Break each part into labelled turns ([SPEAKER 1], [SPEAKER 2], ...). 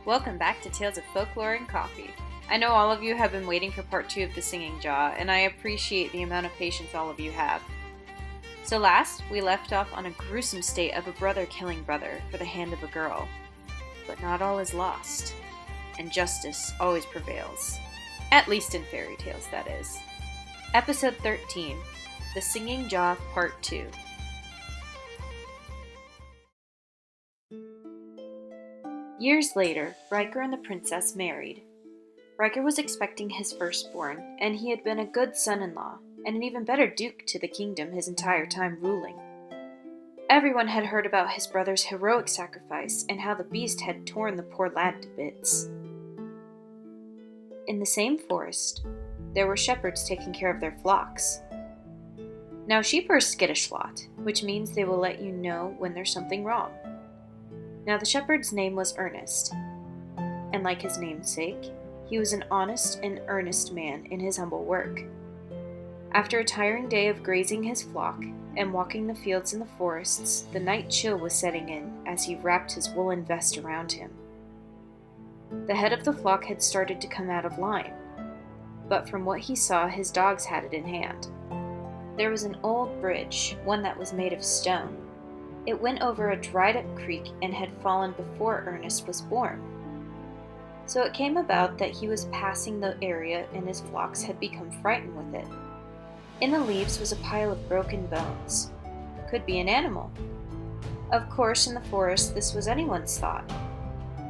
[SPEAKER 1] Welcome back to Tales of Folklore and Coffee. I know all of you have been waiting for part 2 of The Singing Jaw, and I appreciate the amount of patience all of you have. So last, we left off on a gruesome state of a brother killing brother for the hand of a girl. But not all is lost, and justice always prevails. At least in fairy tales, that is. Episode 13, The Singing Jaw Part 2. Years later, Riker and the princess married. Riker was expecting his firstborn, and he had been a good son-in-law, and an even better duke to the kingdom his entire time ruling. Everyone had heard about his brother's heroic sacrifice and how the beast had torn the poor lad to bits. In the same forest, there were shepherds taking care of their flocks. Now sheep are a skittish lot, which means they will let you know when there's something wrong. Now the shepherd's name was Ernest, and like his namesake, he was an honest and earnest man in his humble work. After a tiring day of grazing his flock and walking the fields and the forests, the night chill was setting in as he wrapped his woolen vest around him. The head of the flock had started to come out of line, but from what he saw, his dogs had it in hand. There was an old bridge, one that was made of stone. It went over a dried-up creek and had fallen before Ernest was born. So it came about that he was passing the area and his flocks had become frightened with it. In the leaves was a pile of broken bones. Could be an animal. Of course, in the forest, this was anyone's thought.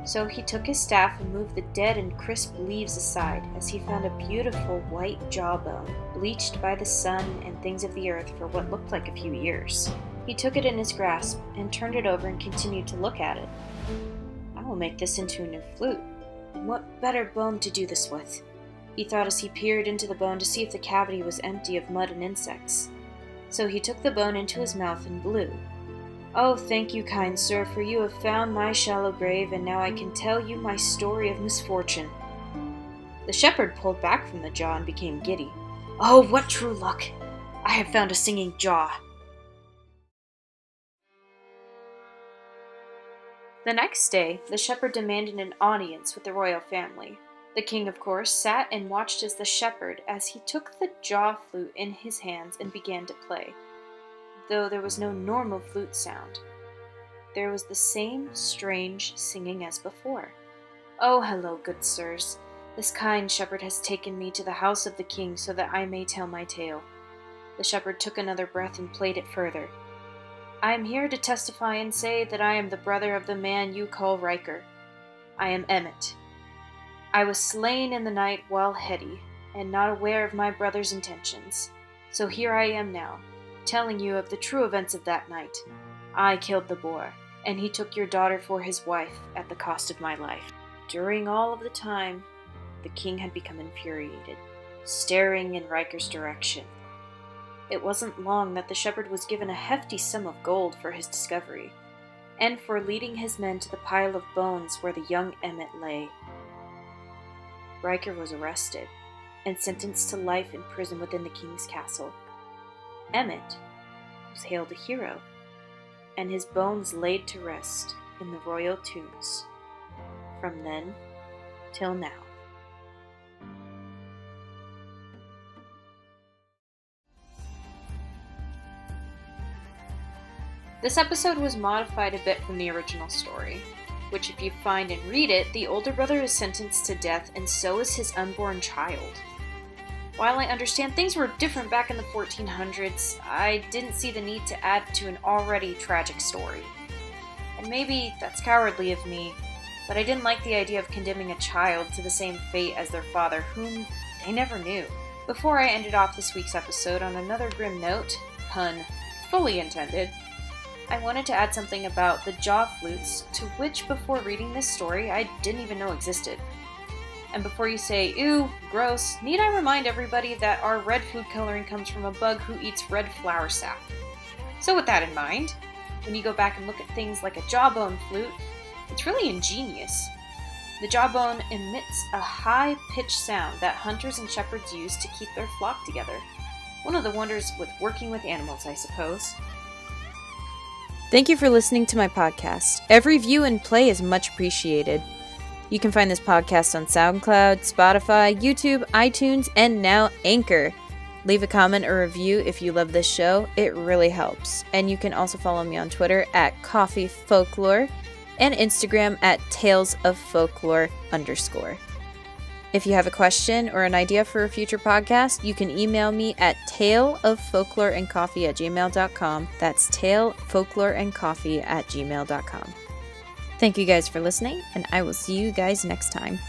[SPEAKER 1] So he took his staff and moved the dead and crisp leaves aside as he found a beautiful white jawbone, bleached by the sun and things of the earth for what looked like a few years. He took it in his grasp and turned it over and continued to look at it. I will make this into a new flute. And what better bone to do this with? He thought as he peered into the bone to see if the cavity was empty of mud and insects. So he took the bone into his mouth and blew. Oh, thank you, kind sir, for you have found my shallow grave, and now I can tell you my story of misfortune. The shepherd pulled back from the jaw and became giddy. Oh, what true luck! I have found a singing jaw. The next day, the shepherd demanded an audience with the royal family. The king, of course, sat and watched as the shepherd, as he took the jaw flute in his hands and began to play. Though there was no normal flute sound, there was the same strange singing as before. Oh, hello, good sirs. This kind shepherd has taken me to the house of the king so that I may tell my tale. The shepherd took another breath and played it further. I am here to testify and say that I am the brother of the man you call Riker. I am Emmett. I was slain in the night while heady, and not aware of my brother's intentions. So here I am now, telling you of the true events of that night. I killed the boar, and he took your daughter for his wife at the cost of my life. During all of the time, the king had become infuriated, staring in Riker's direction. It wasn't long that the shepherd was given a hefty sum of gold for his discovery, and for leading his men to the pile of bones where the young Emmett lay. Riker was arrested, and sentenced to life in prison within the king's castle. Emmett was hailed a hero, and his bones laid to rest in the royal tombs, from then till now. This episode was modified a bit from the original story, which if you find and read it, the older brother is sentenced to death and so is his unborn child. While I understand things were different back in the 1400s, I didn't see the need to add to an already tragic story. And maybe that's cowardly of me, but I didn't like the idea of condemning a child to the same fate as their father, whom they never knew. Before I ended off this week's episode on another grim note, pun fully intended, I wanted to add something about the jaw flutes, to which before reading this story I didn't even know existed. And before you say, ew, gross, need I remind everybody that our red food coloring comes from a bug who eats red flower sap. So with that in mind, when you go back and look at things like a jawbone flute, it's really ingenious. The jawbone emits a high-pitched sound that hunters and shepherds use to keep their flock together. One of the wonders with working with animals, I suppose. Thank you for listening to my podcast. Every view and play is much appreciated. You can find this podcast on SoundCloud, Spotify, YouTube, iTunes, and now Anchor. Leave a comment or review if you love this show. It really helps. And you can also follow me on Twitter at coffeefolklore and Instagram at talesoffolklore_. If you have a question or an idea for a future podcast, you can email me at taleoffolkloreandcoffee@gmail.com. That's talefolkloreandcoffee@gmail.com. Thank you guys for listening, and I will see you guys next time.